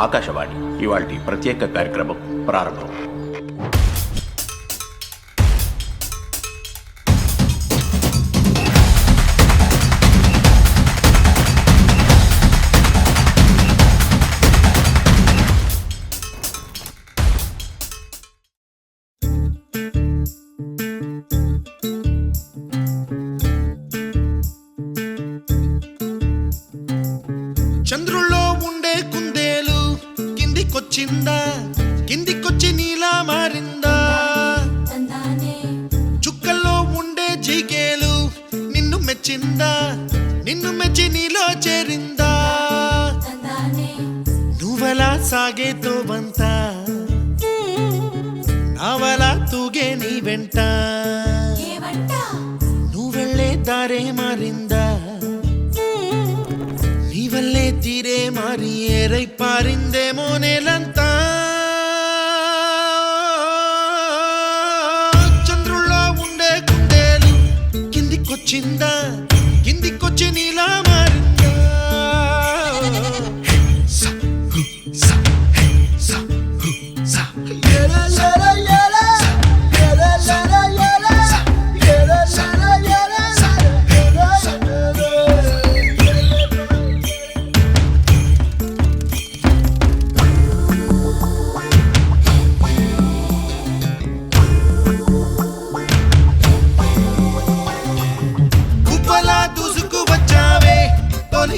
ఆకాశవాణి ఇవాల్టి ప్రత్యేక కార్యక్రమం ప్రారంభం. చంద్రుల్లో ఉండే కుందేలు కిందికొచ్చిందా, కిందికొచ్చి నీలా మారిందా? చుక్కల్లో ఉండే జీకేలు నిన్ను మెచ్చిందా, నిన్ను మెచ్చి నీలో చేరిందా? నువ్వలా సాగే తోవంత నావలా తూగే నీ వెంట, నువ్వెళ్ళే దారే మారిందా? నీవల్లే తీరే మారి ఏరై పారిందేమో నేలంతా. చంద్రుల్లో ఉండే కుందేలు కిందికొచ్చిందా, కిందికొచ్చి నీలా మారిందా?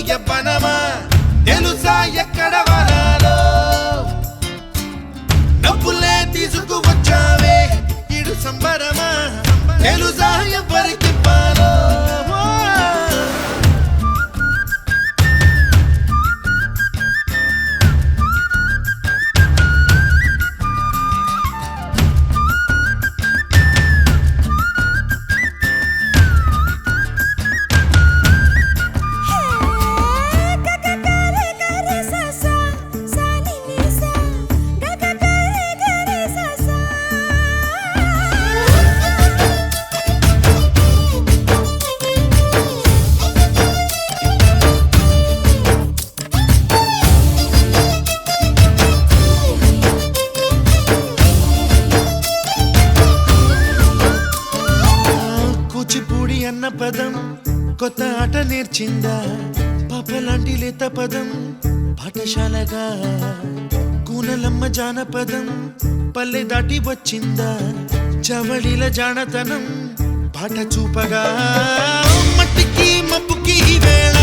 యవ్వనమా తెలుసా ఎక్కడ వనాలో, నవ్వులే తీసుకువచ్చావే ఇడు సంబరమా తెలుసా ఎవరికి పాలో? కూచిపూడి అన్న పదం కొత్త ఆట నేర్చిందా, పాపలాంటి లేత పదం పాఠశాలగా? కూనలమ్మ జానపదం పల్లె దాటి వచ్చిందా, చవళిల జానతనం పాట చూపగా? మట్టికి మబ్బుకి వేళ